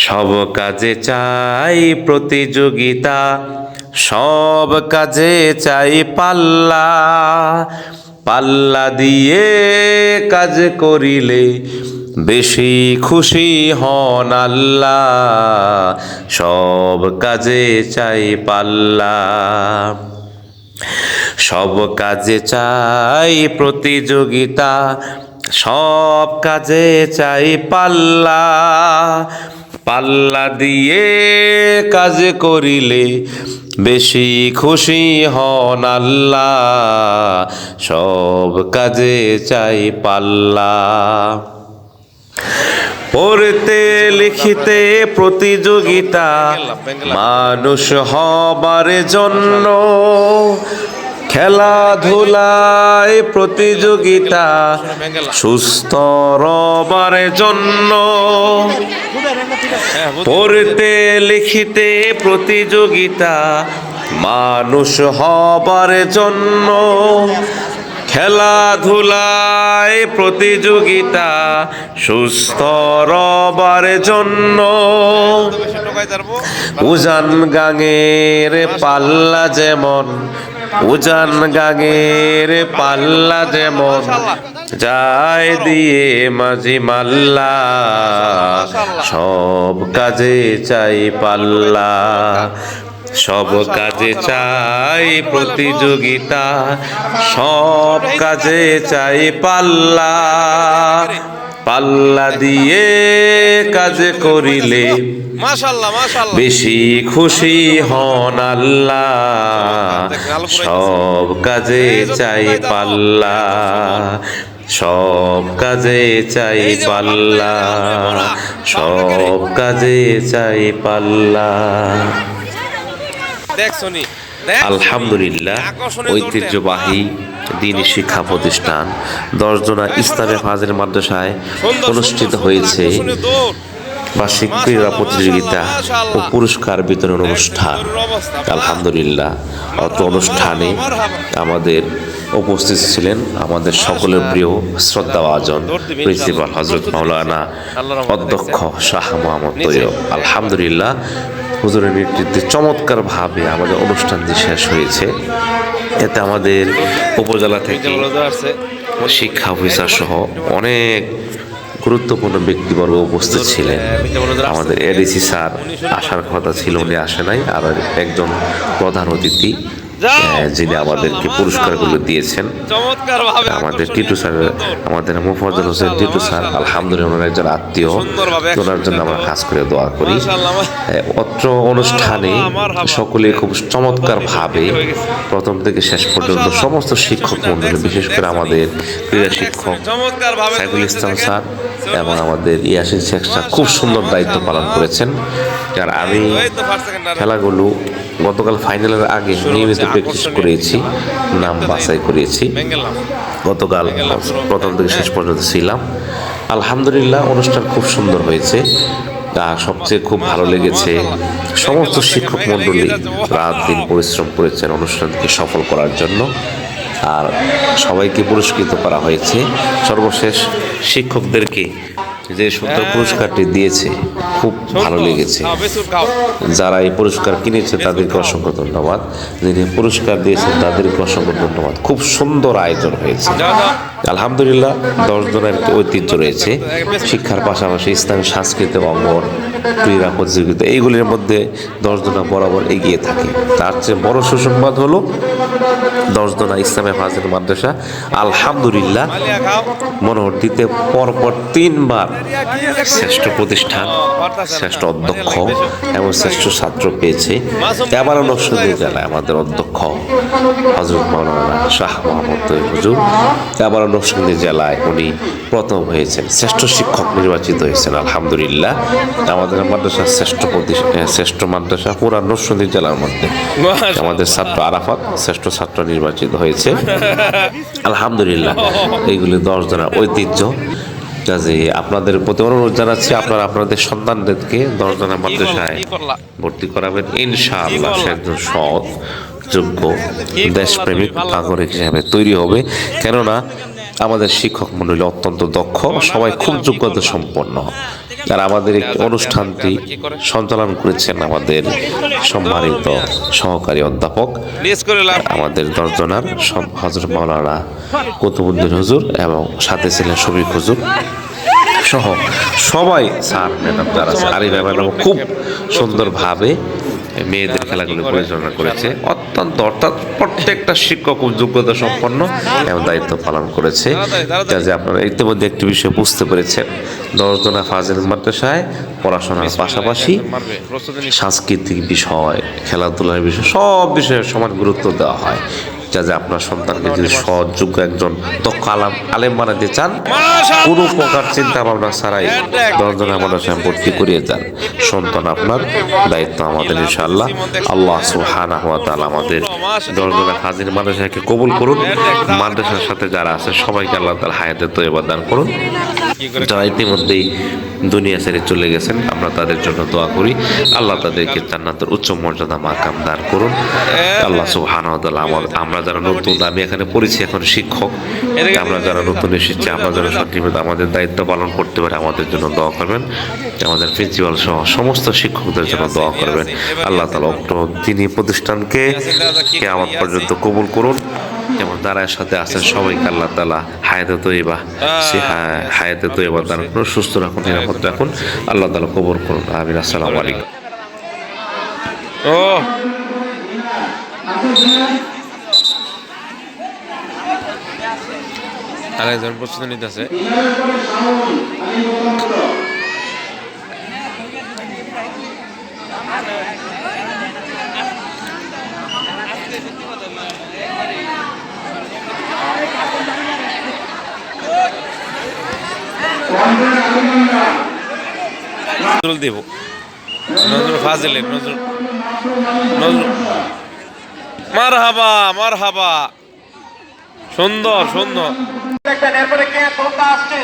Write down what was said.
সব কাজে চাই প্রতিযোগিতা, সব কাজে চাই পাল্লা। পাল্লা দিয়ে কাজ করিলে বেশি খুশি হন আল্লাহ। সব কাজে চাই পাল্লা। সব কাজে চাই প্রতিযোগিতা, সব কাজে চাই পাল্লা। পাল্লা দিয়ে কাজ করিলে বেশি খুশি হন আল্লাহ। সব কাজে চাই পাল্লা। পড়তে লিখিতে প্রতিযোগিতা, মানুষ হবার জন্য। খেলাধুলায় প্রতিযোগিতা, সুস্থ রবার জন্য। পড়তে লিখিতে প্রতিযোগিতা, মানুষ হবার জন্য। খেলাধুলায় প্রতিযোগিতা, সুস্থ রবার জন্য। উজান গাঙের পাল্লা যেমন, উজান গাঙের পাল্লা যেমন, যায় দিয়ে মাঝি মাল্লা। সব কাজে চাই পাল্লা। সব কাজে চাই প্রতিযোগিতা, সব কাজে চাই পাল্লা। পাল্লা দিয়ে কাজ করিলে বেশি খুশি হন আল্লাহ। সব কাজে চাই পাল্লা। সব কাজে চাই পাল্লা। সব কাজে চাই পাল্লা। আলহামদুলিল্লাহ, ঐতিহ্যবাহী দ্বীনি শিক্ষা প্রতিষ্ঠান 10 জনা ইসলামী ফাজিল মাদ্রাসায় অনুষ্ঠিত হয়েছে বার্ষিক ক্রীড়া প্রতিযোগিতা ও পুরস্কার বিতরণ অনুষ্ঠান। আলহামদুলিল্লাহ, অত অনুষ্ঠানে আমাদের উপস্থিত ছিলেন আমাদের সকলের প্রিয় শ্রদ্ধাভাজন প্রিন্সিপাল হযরত মাওলানা অধ্যক্ষ শাহ মোহাম্মদ তৈয়ব। আলহামদুলিল্লাহ, হুজুরের নেতৃত্বে চমৎকারভাবে আমাদের অনুষ্ঠানটি শেষ হয়েছে। এতে আমাদের উপজেলা থেকে শিক্ষা অফিসার সহ অনেক গুরুত্বপূর্ণ ব্যক্তিবর্গ উপস্থিত ছিলেন। আমাদের এডিসি স্যার আসার কথা ছিল, উনি আসে নাই। আর একজন প্রধান অতিথি যিনি আমাদেরকে পুরস্কারগুলো দিয়েছেন আমাদের টিটু স্যার, আমাদের মোফাজ্জল হোসেন টিটু স্যার। আলহামদুলিল্লাহ, ওনার একজন আত্মীয়, ওনার জন্য আমরা খাস করে দোয়া করি। অত্র অনুষ্ঠানে সকলে খুব চমৎকারভাবে প্রথম থেকে শেষ পর্যন্ত সমস্ত শিক্ষক মণ্ডলী, বিশেষ করে আমাদের ক্রীড়া শিক্ষক সাইফুল ইসলাম স্যার এবং আমাদের ইয়াসিন শেখ স্যার খুব সুন্দর দায়িত্ব পালন করেছেন। আর আমি খেলাগুলো গতকাল ফাইনালের আগে নিয়মিত প্র্যাকটিস করেছি, নাম বাছাই করেছি। গতকাল প্রথম থেকে শেষ পর্যন্ত ছিলাম। আলহামদুলিল্লাহ, অনুষ্ঠান খুব সুন্দর হয়েছে। সবচেয়ে খুব ভালো লেগেছে সমস্ত শিক্ষক মণ্ডলী রাত দিন পরিশ্রম করেছেন অনুষ্ঠানকে সফল করার জন্য। আর সবাইকে পুরস্কৃত করা হয়েছে। সর্বশেষ শিক্ষকদেরকে যে সুন্দর পুরস্কারটি দিয়েছে খুব ভালো লেগেছে। যারা এই পুরস্কার কিনেছে তাদেরকে অসংখ্য ধন্যবাদ, যিনি পুরস্কার দিয়েছেন তাদেরকে অসংখ্য ধন্যবাদ। খুব সুন্দর আয়োজন হয়েছে। আলহামদুলিল্লাহ, 10 জনের ঐতিহ্য রয়েছে। শিক্ষার পাশাপাশি ইসলামী সাংস্কৃতিক অঙ্গন, ক্রীড়া প্রতিযোগিতা, এইগুলির মধ্যে 10 জনা বরাবর এগিয়ে থাকে। তার চেয়ে বড় সুসংবাদ হলো 10 জনা ইসলামী ফাজিল মাদ্রাসা আলহামদুলিল্লাহ মনোহরদীতে পরপর 3 বার শ্রেষ্ঠ প্রতিষ্ঠান, শ্রেষ্ঠ অধ্যক্ষ এবং শ্রেষ্ঠ ছাত্র পেয়েছে। এবারও নরসিংদী জেলায় আমাদের অধ্যক্ষ হযরত মাওলানা শাহ মোহাম্মদ তৈয়ব হুজুর, এবারও নরসিংদী জেলায় উনি প্রথম হয়েছেন, শ্রেষ্ঠ শিক্ষক নির্বাচিত হয়েছেন। আলহামদুলিল্লাহ, আমাদের মাদ্রাসার শ্রেষ্ঠ মাদ্রাসা পুরা নরসিংদী জেলার মধ্যে আমাদের ছাত্র আরাফাত শ্রেষ্ঠ ছাত্র নির্বাচিত হয়েছে। আলহামদুলিল্লাহ, এইগুলি 10 জনের ঐতিহ্য। কাজে আপনাদের প্রতি অনুরোধ জানাচ্ছি, আপনারা আপনাদের সন্তানদেরকে 10 জনের মাদ্রাসায় ভর্তি করাবেন। ইনশাআল্লাহ সে একজন সৎ, যোগ্য, দেশপ্রেমিক নাগরিক হিসেবে তৈরি হবে। কেননা আমাদের শিক্ষক মণ্ডলী অত্যন্ত দক্ষ, সবাই খুব যোগ্যতা সম্পন্ন। আর আমাদের এই অনুষ্ঠানটি সঞ্চালন করেছেন আমাদের সম্মানিত সহকারী অধ্যাপক, আমাদের 10 জনার হযরত মাওলানা কুতুবউদ্দিন হুজুর এবং সাথে ছিলেন শফিক হুজুর সহ সবাই স্যার ম্যাডাম যারা আছে, আরিফ ম্যাডাম খুব সুন্দরভাবে মেয়েদের খেলাগুলো পরিচালনা করেছে। অর্থাৎ প্রত্যেকটা শিক্ষক যোগ্যতা সম্পন্ন এবং দায়িত্ব পালন করেছে। কাজে আপনারা ইতিমধ্যে একটি বিষয় বুঝতে পেরেছেন, 10 জনা ফাজিল মাদ্রাসায় পড়াশোনার পাশাপাশি সাংস্কৃতিক বিষয়, খেলাধুলার বিষয়, সব বিষয়ে সমান গুরুত্ব দেওয়া হয়। যাতে আপনার সন্তানকে যদি সৎযোগ্য একজন দক্ষ আলেম বানাতে চান, কোনো প্রকার চিন্তা ভাবনা ছাড়াই 10 জনা মাদ্রাসায় ভর্তি করিয়ে যান। সন্তান আপনার, দায়িত্ব আমাদের ইনশাআল্লাহ। আল্লাহ সুবহানাহু ওয়া তাআলা আমাদের 10 জনা ফাজিল মাদ্রাসাকে কবুল করুন। মাদ্রাসার সাথে যারা আছে সবাইকে আল্লাহ তাআলা হায়াতে তয়্যিবা দান করুন। যারা ইতিমধ্যেই দুনিয়া ছেড়ে চলে গেছেন, আমরা তাদের জন্য দোয়া করি, আল্লাহ তাদেরকে জান্নাতের উচ্চ মর্যাদা মাকাম দান করুন। আল্লাহ সুবহানাহু ওয়া তাআলা আমরা যারা নতুন, আমি এখানে পড়েছি এখন শিক্ষক, আমরা যারা নতুন এসেছি, আমরা যারা সঠিকভাবে আমাদের দায়িত্ব পালন করতে পারি, আমাদের জন্য দোয়া করবেন। আমাদের প্রিন্সিপাল সহ সমস্ত শিক্ষকদের জন্য দোয়া করবেন। আল্লাহ তাআলা তিনি প্রতিষ্ঠানকে কিয়ামত পর্যন্ত কবুল করুন এবং যারা এর সাথে আছেন সবাইকে আল্লাহ তাআলা হায়াতে তয়্যিবা দান করুন, সুস্থ রাখুন, নিরাপদ রাখুন। আল্লাহ তাআলা কবুল করুন। আমিন। আসসালামু আলাইকুম। আরেকজন প্রস্তুতি নিতেছে। নজরুল দেব, নজরুল ফাজিলের নজরুল, মারহাবা, সুন্দর সুন্দর। এরপরে কে তোমরা আসছে